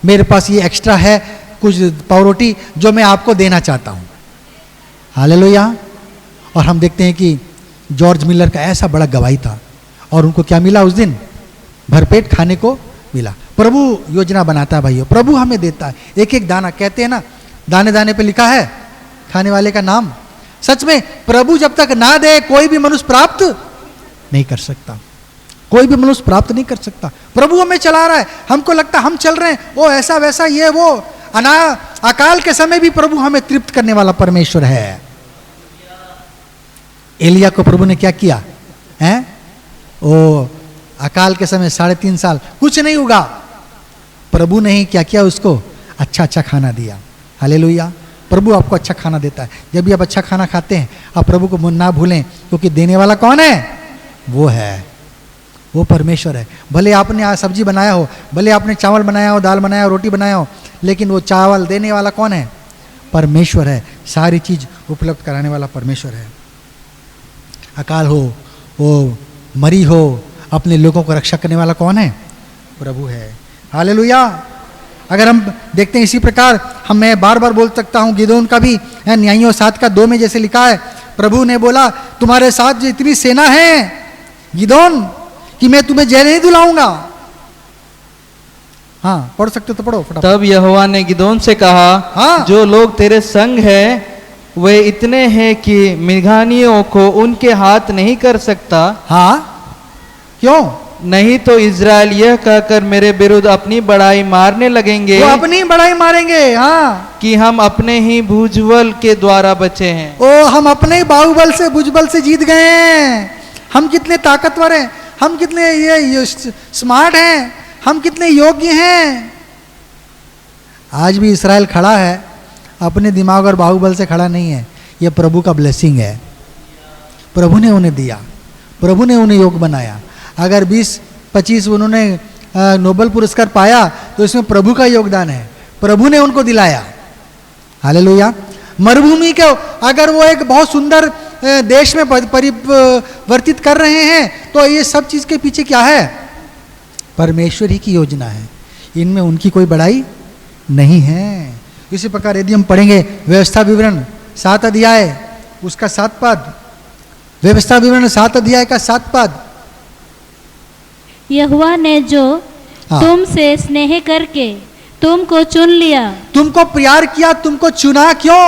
मेरे पास ये एक्स्ट्रा है कुछ पाव रोटी जो मैं आपको देना चाहता हूं। हालेलुया। और हम देखते हैं कि जॉर्ज मिलर का ऐसा बड़ा गवाही था और उनको क्या मिला उस दिन? भरपेट खाने को मिला। प्रभु योजना बनाता है भाइयों, प्रभु हमें देता है एक एक दाना। कहते हैं ना, दाने दाने पे लिखा है खाने वाले का नाम। सच में प्रभु जब तक ना दे कोई भी मनुष्य प्राप्त नहीं कर सकता, कोई भी मनुष्य प्राप्त नहीं कर सकता। प्रभु हमें चला रहा है, हमको लगता हम चल रहे हैं, वो ऐसा वैसा ये वो, अकाल के समय भी प्रभु हमें तृप्त करने वाला परमेश्वर है। एलिया को प्रभु ने क्या किया है? ओ अकाल के समय 3.5 साल कुछ नहीं उगा, प्रभु ने ही क्या किया, उसको अच्छा अच्छा खाना दिया। हालेलुया। प्रभु आपको अच्छा खाना देता है। जब भी आप अच्छा खाना खाते हैं आप प्रभु को ना भूलें, क्योंकि देने वाला कौन है? वो है, वो परमेश्वर है। भले आपने आज सब्जी बनाया हो, भले आपने चावल बनाया हो, दाल बनाया हो, रोटी बनाया हो, लेकिन वो चावल देने वाला कौन है? परमेश्वर है। सारी चीज उपलब्ध कराने वाला परमेश्वर है। अकाल हो, वो मरी हो, अपने लोगों को रक्षा करने वाला कौन है? प्रभु है। हालेलुया। अगर हम देखते हैं इसी प्रकार, मैं बार बार बोल सकता हूँ, गिदोन का भी है, न्यायियों 7:2 में जैसे लिखा है, प्रभु ने बोला तुम्हारे साथ जो इतनी सेना है गिदोन कि मैं तुम्हें जय नहीं दिलाऊंगा। हाँ पढ़ सकते हो तो पढ़ो फटाफट। तब यहोवा ने गिदोन से कहा, हाँ। जो लोग तेरे संग है वे इतने हैं कि मिघानियों को उनके हाथ नहीं कर सकता। हाँ क्यों? नहीं तो इज़राइल यह कहकर मेरे विरुद्ध अपनी बड़ाई मारने लगेंगे, वो अपनी बड़ाई मारेंगे। हाँ, कि हम अपने ही भुजबल के द्वारा बचे हैं। ओ हम अपने ही बाहुबल से भुजबल से जीत गए हैं। हम कितने ताकतवर हैं, हम कितने ये स्मार्ट हैं, हम कितने योग्य हैं। आज भी इस्राएल खड़ा है अपने दिमाग और बाहुबल से खड़ा नहीं है, ये प्रभु का ब्लेसिंग है। प्रभु ने उन्हें दिया, प्रभु ने उन्हें योग्य बनाया। अगर 20-25 उन्होंने नोबेल पुरस्कार पाया तो इसमें प्रभु का योगदान है, प्रभु ने उनको दिलाया। हालेलुया। मरुभूमि के अगर वो एक बहुत सुंदर देश में परिवर्तित कर रहे हैं तो ये सब चीज़ के पीछे क्या है? परमेश्वर ही की योजना है, इनमें उनकी कोई बड़ाई नहीं है। इसी प्रकार यदि हम पढ़ेंगे व्यवस्था विवरण 7 अध्याय उसका 7 पद, व्यवस्था विवरण 7 अध्याय का 7 पद, यहोवा ने जो हाँ। तुमसे स्नेह करके तुमको चुन लिया, तुमको प्यार किया, तुमको चुना, क्यों?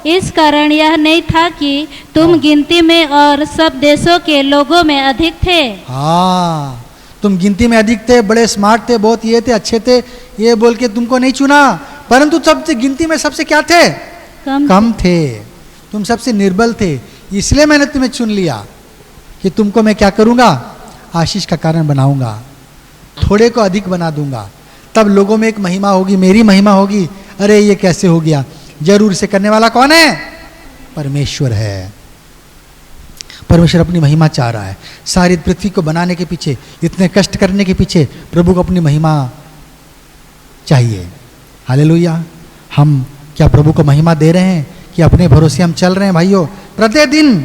इस कारण यह नहीं था कि तुम गिनती में और सब देशों के लोगों में अधिक थे। हाँ, तुम गिनती में अधिक थे, बड़े स्मार्ट थे, बहुत ये थे, अच्छे थे, ये बोल के तुमको नहीं चुना, परंतु सबसे गिनती में सबसे क्या थे? कम थे। तुम सबसे निर्बल थे, इसलिए मैंने तुम्हें चुन लिया कि तुमको मैं क्या करूंगा? आशीष का कारण बनाऊंगा, थोड़े को अधिक बना दूंगा, तब लोगों में एक महिमा होगी, मेरी महिमा होगी। अरे ये कैसे हो गया? जरूर से करने वाला कौन है? परमेश्वर है। परमेश्वर अपनी महिमा चाह रहा है। सारी पृथ्वी को बनाने के पीछे, इतने कष्ट करने के पीछे प्रभु को अपनी महिमा चाहिए। हालेलुया। हम क्या प्रभु को महिमा दे रहे हैं कि अपने भरोसे हम चल रहे हैं? भाइयों, प्रतिदिन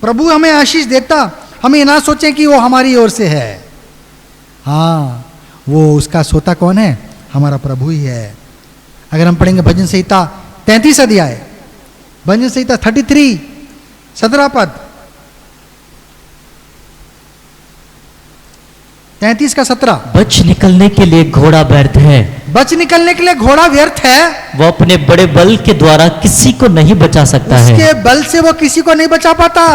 प्रभु हमें आशीष देता, हम ये ना सोचें कि वो हमारी ओर से है। हाँ, वो उसका सोता कौन है? हमारा प्रभु ही है। अगर हम पढ़ेंगे भजन संहिता 33 अध्याय, भजन संहिता 33 17 पद, 33 का 17, बच निकलने के लिए घोड़ा व्यर्थ है, बच निकलने के लिए घोड़ा व्यर्थ है, वो अपने बड़े बल के द्वारा किसी को नहीं बचा सकता है। उसके बल से वो किसी को नहीं बचा पाता।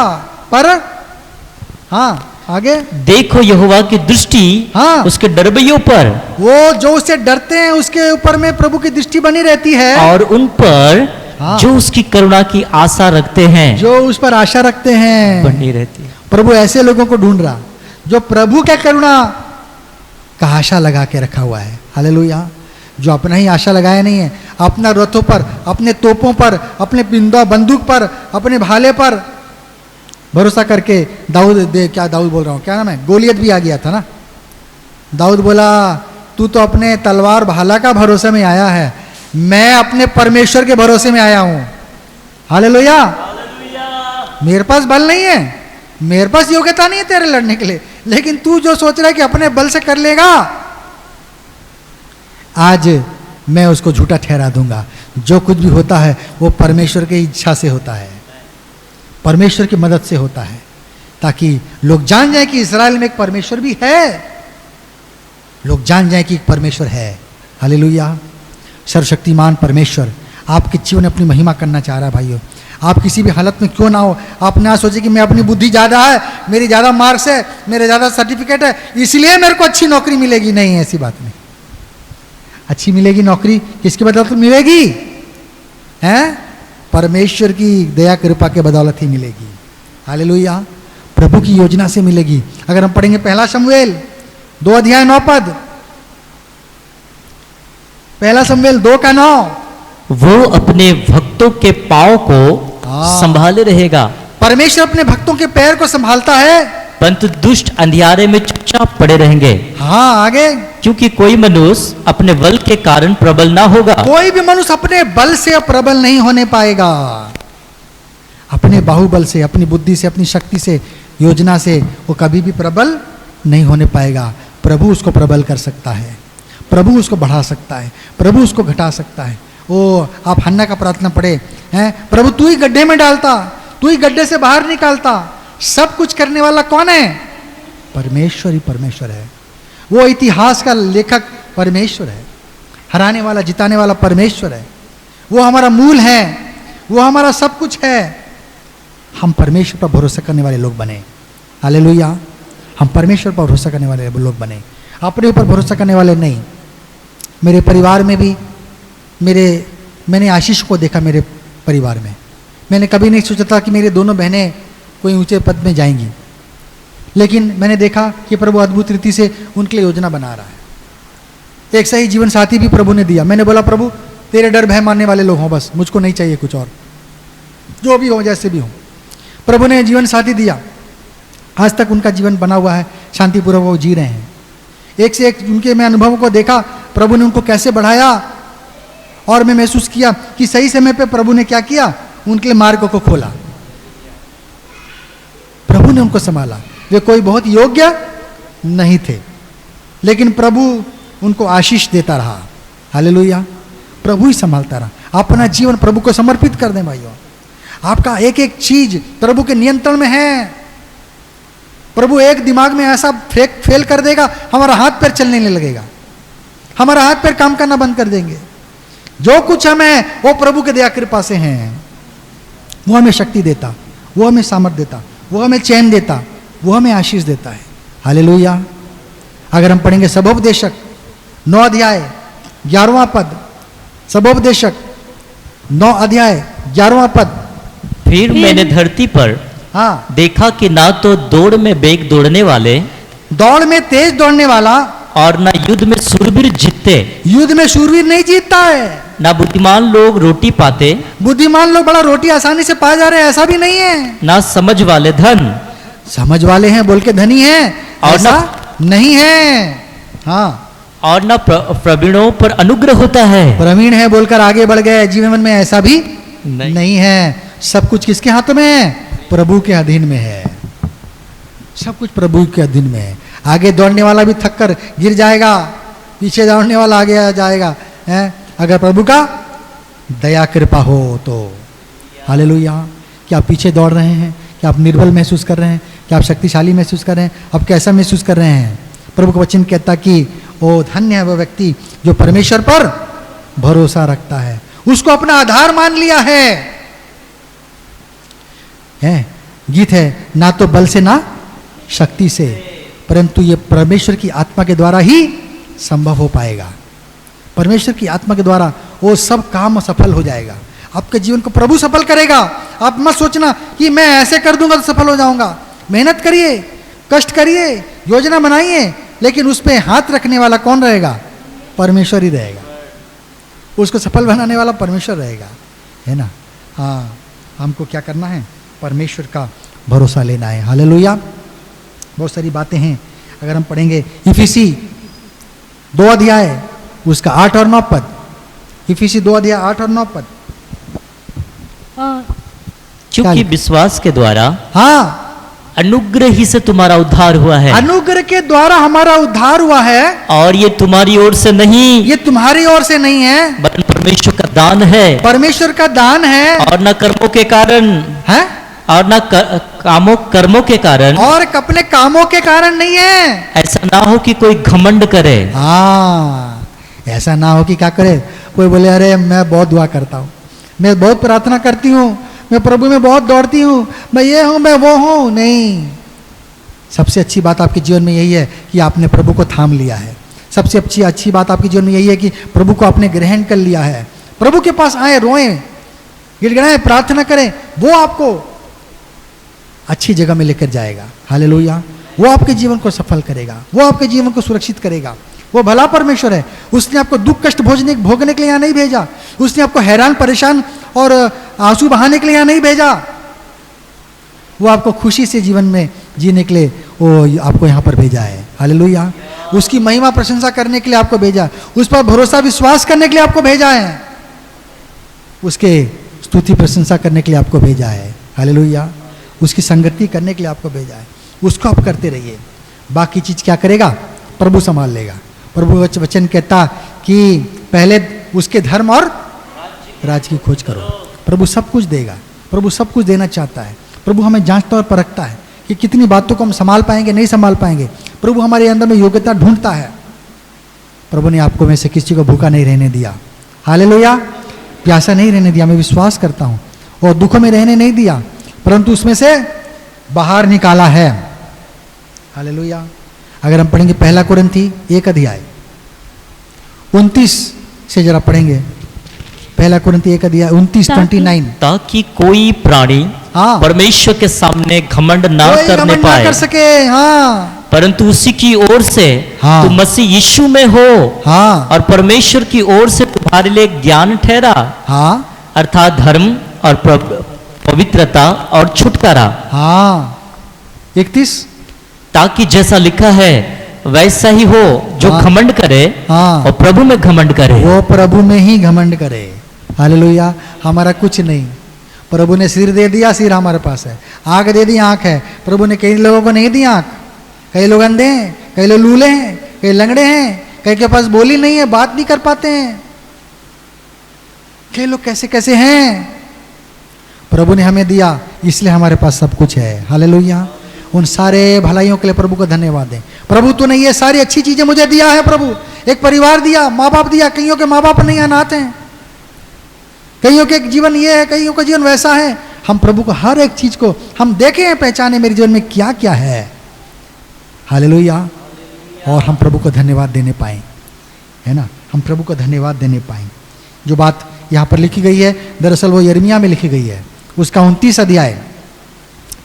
पर हाँ, आगे देखो यहोवा की दृष्टि हाँ। उसके डरबइयों पर, वो जो उससे डरते हैं उसके ऊपर में प्रभु की दृष्टि बनी रहती है, और उन पर हाँ। जो उसकी करुणा की आशा रखते हैं जो उस पर आशा रखते हैं बनी रहती है। प्रभु ऐसे लोगों को ढूंढ रहा जो प्रभु के करुणा का आशा लगा के रखा हुआ है। हालेलुया। जो अपना ही आशा लगाया नहीं है, अपना रथों पर, अपने तोपों पर, अपने पिंदा बंदूक पर, अपने भाले पर भरोसा करके दाऊद दाऊद बोल रहा हूँ, क्या नाम है, गोलियत भी आ गया था ना। दाऊद बोला, तू तो अपने तलवार भाला का भरोसे में आया है, मैं अपने परमेश्वर के भरोसे में आया हूं। हालेलुया। मेरे पास बल नहीं है, मेरे पास योग्यता नहीं है तेरे लड़ने के लिए, लेकिन तू जो सोच रहा है कि अपने बल से कर लेगा, आज मैं उसको झूठा ठहरा दूंगा। जो कुछ भी होता है वो परमेश्वर की इच्छा से होता है, परमेश्वर की मदद से होता है, ताकि लोग जान जाएं कि इस्राएल में एक परमेश्वर भी है, लोग जान जाएं कि एक परमेश्वर है। हालेलुया। सर्वशक्तिमान परमेश्वर आपके जीवन में अपनी महिमा करना चाह रहा है। भाइयों, आप किसी भी हालत में क्यों ना हो, आप ना सोचे कि मैं अपनी बुद्धि ज़्यादा है, मेरी ज़्यादा मार्क्स है, मेरे ज़्यादा सर्टिफिकेट है, इसलिए मेरे को अच्छी नौकरी मिलेगी। नहीं, ऐसी बात नहीं। अच्छी मिलेगी नौकरी किसकी बदौलत मिलेगी? हैं? परमेश्वर की दया कृपा के बदौलत ही मिलेगी। हालेलुया। प्रभु की योजना से मिलेगी। अगर हम पढ़ेंगे पहला शमूएल 2 अध्याय 9 पद, पहला शमूएल 2 का 9, वो अपने भक्तों के पाँव को संभाले रहेगा। परमेश्वर अपने भक्तों के पैर को संभालता है, परंतु दुष्ट अंधियारे में चुपचाप पड़े रहेंगे। हाँ, आगे, क्योंकि कोई मनुष्य अपने बल के कारण प्रबल ना होगा। कोई भी मनुष्य अपने बल से प्रबल नहीं होने पाएगा। अपने बाहुबल से, अपनी बुद्धि से, अपनी शक्ति से, योजना से वो कभी भी प्रबल नहीं होने पाएगा। प्रभु उसको प्रबल कर सकता है, प्रभु उसको बढ़ा सकता है, प्रभु उसको घटा सकता है। ओ, आप हन्ना का प्रार्थना पढ़े हैं, प्रभु तू ही गड्ढे में डालता, तू ही गड्ढे से बाहर निकालता। सब कुछ करने वाला कौन है? परमेश्वर ही परमेश्वर है। वो इतिहास का लेखक परमेश्वर है, हराने वाला, जिताने वाला परमेश्वर है। वो हमारा मूल है, वो हमारा सब कुछ है। हम परमेश्वर पर भरोसा करने वाले लोग बने। हालेलुया। हम परमेश्वर पर भरोसा करने वाले लोग बने, अपने ऊपर भरोसा करने वाले नहीं। मेरे परिवार में भी मैंने आशीष को देखा। मेरे परिवार में मैंने कभी नहीं सोचा था कि मेरी दोनों बहनें कोई ऊंचे पद में जाएंगी, लेकिन मैंने देखा कि प्रभु अद्भुत रीति से उनके लिए योजना बना रहा है। एक सही जीवन साथी भी प्रभु ने दिया। मैंने बोला, प्रभु तेरे डर भय मानने वाले लोग हों, बस मुझको नहीं चाहिए कुछ और, जो भी हो जैसे भी हो। प्रभु ने जीवन साथी दिया, आज तक उनका जीवन बना हुआ है, शांतिपूर्वक वो जी रहे हैं। एक से एक उनके मैं अनुभवों को देखा, प्रभु ने उनको कैसे बढ़ाया, और मैं महसूस किया कि सही समय पे प्रभु ने क्या किया, उनके लिए मार्ग को खोला। प्रभु ने उनको संभाला। वे कोई बहुत योग्य नहीं थे, लेकिन प्रभु उनको आशीष देता रहा। हालेलुया। प्रभु ही संभालता रहा। अपना जीवन प्रभु को समर्पित कर दें भाइयों। आपका एक एक चीज प्रभु के नियंत्रण में है। प्रभु एक दिमाग में ऐसा फेल कर देगा, हमारा हाथ पैर चलने नहीं लगेगा, हमारा हाथ पैर काम करना बंद कर देंगे। जो कुछ हम है वो प्रभु के दया कृपा से हैं। वो हमें शक्ति देता, वो हमें सामर्थ देता, वो हमें चैन देता, वो हमें आशीष देता है। हालेलुया। अगर हम पढ़ेंगे सबोपदेशक 9 अध्याय 11वां पद, सबोपदेशक 9 अध्याय 11वां पद। फिर मैंने धरती पर हाँ, देखा कि ना तो दौड़ में वेग दौड़ने वाले दौड़ में तेज दौड़ने वाला और ना युद्ध में शूरवीर जीतते, युद्ध में शूरवीर नहीं जीतता है। ना बुद्धिमान लोग रोटी पाते, बुद्धिमान लोग बड़ा रोटी आसानी से पा जा रहे हैं, ऐसा भी नहीं है। ना समझ वाले धन, समझ वाले हैं बोल के धनी हैं, और ऐसा नहीं है। हाँ, और ना प्रवीणों पर अनुग्रह होता है। प्रवीण है बोलकर आगे बढ़ गए जीवन में, ऐसा भी नहीं। नहीं है। सब कुछ किसके हाथों में है? प्रभु के अधीन में है। सब कुछ प्रभु के अधीन में है। आगे दौड़ने वाला भी थक कर गिर जाएगा, पीछे दौड़ने वाला आगे आ जाएगा, है? अगर प्रभु का दया कृपा हो तो। हालेलुया। क्या आप पीछे दौड़ रहे हैं? क्या आप निर्बल महसूस कर रहे हैं? क्या आप शक्तिशाली महसूस कर रहे हैं? आप कैसा महसूस कर रहे हैं? प्रभु का वचन कहता कि ओ धन्य है वह व्यक्ति जो परमेश्वर पर भरोसा रखता है, उसको अपना आधार मान लिया है। गीत है, ना तो बल से ना शक्ति से, परंतु ये परमेश्वर की आत्मा के द्वारा ही संभव हो पाएगा। परमेश्वर की आत्मा के द्वारा वो सब काम सफल हो जाएगा। आपके जीवन को प्रभु सफल करेगा। आप मत सोचना कि मैं ऐसे कर दूंगा तो सफल हो जाऊंगा। मेहनत करिए, कष्ट करिए, योजना बनाइए, लेकिन उस पर हाथ रखने वाला कौन रहेगा? परमेश्वर ही रहेगा। उसको सफल बनाने वाला परमेश्वर रहेगा, है ना। हाँ, हमको क्या करना है? परमेश्वर का भरोसा लेना है। हालेलुया। बहुत सारी बातें हैं। अगर हम पढ़ेंगे इफिसी 2 अध्याय उसका 8 और 9 पद, इफिसी 2 अध्याय 8 और 9 पद। और क्योंकि विश्वास के द्वारा हाँ, अनुग्रह ही से तुम्हारा उद्धार हुआ है, अनुग्रह के द्वारा हमारा उद्धार हुआ है, और ये तुम्हारी ओर से नहीं, ये तुम्हारी ओर से नहीं है, वरन परमेश्वर का दान है, परमेश्वर का दान है। और न कर्मों के कारण, है और न कर्मों के कारण, और अपने कामों के कारण नहीं है। ऐसा ना हो कि कोई घमंड करे। हाँ, ऐसा ना हो कि क्या करे? कोई बोले अरे मैं बहुत दुआ करता हूँ, मैं बहुत प्रार्थना करती हूँ, मैं प्रभु में बहुत दौड़ती हूँ, मैं ये हूँ, मैं वो हूँ। नहीं, सबसे अच्छी बात आपके जीवन में यही है कि आपने प्रभु को थाम लिया है। सबसे अच्छी बात आपके जीवन में यही है कि प्रभु को आपने ग्रहण कर लिया है। प्रभु के पास आए, रोएं, गिड़गिड़ाएं, प्रार्थना करें, वो आपको अच्छी जगह में लेकर जाएगा। हालेलुया। वो आपके जीवन को सफल करेगा, वो आपके जीवन को सुरक्षित करेगा। वो भला परमेश्वर है। उसने आपको दुख कष्ट भोगने के लिए यहाँ नहीं भेजा। उसने आपको हैरान परेशान और आंसू बहाने के लिए यहाँ नहीं भेजा। वो आपको खुशी से जीवन में जीने के लिए वो आपको यहाँ पर भेजा है। हालेलुया। उसकी महिमा प्रशंसा करने के लिए आपको भेजा, उस पर भरोसा विश्वास करने के लिए आपको भेजा है, उसके स्तुति प्रशंसा करने के लिए आपको भेजा है। हालेलुया। उसकी संगति करने के लिए आपको भेजा है। उसको आप करते रहिए, बाकी चीज क्या करेगा? प्रभु संभाल लेगा। प्रभु वचन कहता कि पहले उसके धर्म और राज्य की खोज करो, प्रभु सब कुछ देगा। प्रभु सब कुछ देना चाहता है। प्रभु हमें जांचता और परखता है कि कितनी बातों को हम संभाल पाएंगे, नहीं संभाल पाएंगे। प्रभु हमारे अंदर में योग्यता ढूंढता है। प्रभु ने आपको में से किसी को भूखा नहीं रहने दिया। हालेलुया। प्यासा नहीं रहने दिया, मैं विश्वास करता हूँ। और दुखों में रहने नहीं दिया, परंतु उसमें से बाहर निकाला है। हालेलुया। अगर हम पढ़ेंगे 1 कुरिन्थी 1 अध्याय 29 से जरा पढ़ेंगे। 1 कुरिन्थी 1 अध्याय 29-29। ताकि कोई प्राणी हाँ, परमेश्वर के सामने घमंड ना कोई करने घमंड ना पाए, कर सके। हाँ, परंतु उसी की ओर से हाँ, तुम मसीह यीशु में हो, हाँ, और परमेश्वर की ओर से तुम्हारे लिए ज्ञान ठहरा, हाँ, अर्थात धर्म और पवित्रता और छुटकारा। हाँ। 31। ताकि जैसा लिखा है वैसा ही हो, जो हाँ, घमंड करे हाँ, और प्रभु में घमंड करे। वो प्रभु में ही घमंड करे। हालेलुया। हमारा कुछ नहीं, प्रभु ने सिर दे दिया, सिर हमारे पास है। आंख दे दी, आंख है। प्रभु ने कई लोगों को नहीं दी आंख। कई लोग अंधे हैं, कई लोग लूले हैं, कई लंगड़े हैं, कई के पास बोली नहीं है, बात नहीं कर पाते हैं। कई लोग कैसे कैसे हैं, प्रभु ने हमें दिया इसलिए हमारे पास सब कुछ है। हालेलुया। उन सारे भलाइयों के लिए प्रभु को धन्यवाद दें। प्रभु तूने ये सारी अच्छी चीजें मुझे दिया है प्रभु, एक परिवार दिया, माँ बाप दिया, कईयों के माँ बाप नहीं अनाथ हैं, कईयों के जीवन ये है, कईयों का जीवन वैसा है। हम प्रभु को हर एक चीज को हम देखें, पहचाने मेरे जीवन में क्या क्या है। हालेलुया। और हम प्रभु को धन्यवाद देने पाए, है ना, हम प्रभु को धन्यवाद देने पाए। जो बात यहाँ पर लिखी गई है दरअसल वो यिर्मयाह में लिखी गई है, उसका 29 अध्याय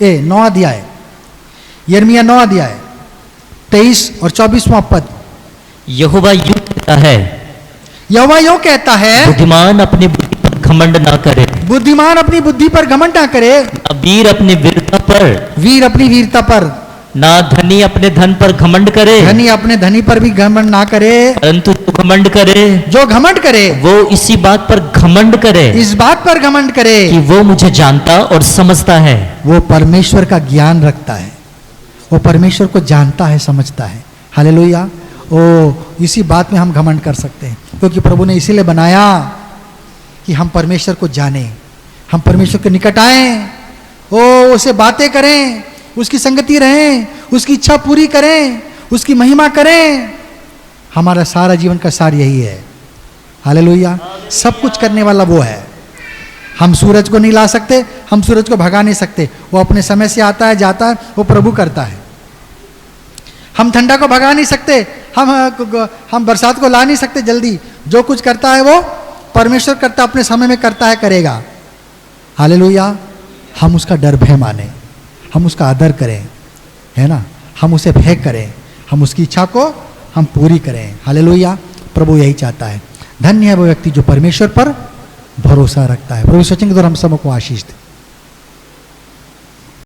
9 अध्याय, यिर्मयाह 9 अध्याय 23 और 24वां पद। यहोवा यूं कहता है, यहोवा यूं कहता है, बुद्धिमान अपनी बुद्धि पर घमंड ना करे, बुद्धिमान अपनी बुद्धि पर घमंड ना करे, वीर अपनी वीरता पर, वीर अपनी वीरता पर, ना धनी अपने धन पर घमंड करे, धनी अपने धनी पर भी घमंड ना करे, परंतु जो घमंड करे, जो घमंड करे वो इसी बात पर घमंड करे इस बात पर घमंड करे कि वो मुझे जानता और समझता है। वो परमेश्वर का ज्ञान रखता है, वो परमेश्वर को जानता है, समझता है। हालेलुया। ओ इसी बात में हम घमंड कर सकते हैं, क्योंकि प्रभु ने इसीलिए बनाया कि हम परमेश्वर को जानें, हम परमेश्वर के निकट आएं, ओ उसे बातें करें, उसकी संगति रहें, उसकी इच्छा पूरी करें, उसकी महिमा करें। हमारा सारा जीवन का सार यही है। हालेलुया। सब कुछ करने वाला वो है। हम सूरज को नहीं ला सकते, हम सूरज को भगा नहीं सकते, वो अपने समय से आता है जाता है, वो प्रभु करता है। हम ठंडा को भगा नहीं सकते, हम बरसात को ला नहीं सकते जल्दी, जो कुछ करता है वो परमेश्वर करता, अपने समय में करता है, करेगा। हालेलुया। हम उसका डर भय माने, हम उसका आदर करें, है ना, हम उसे भय करें, हम उसकी इच्छा को हम पूरी करें। हालेलुया। प्रभु यही चाहता है। धन्य है वो व्यक्ति जो परमेश्वर पर भरोसा रखता है। प्रभु सचिन के द्वारा हम सबको आशीष दे।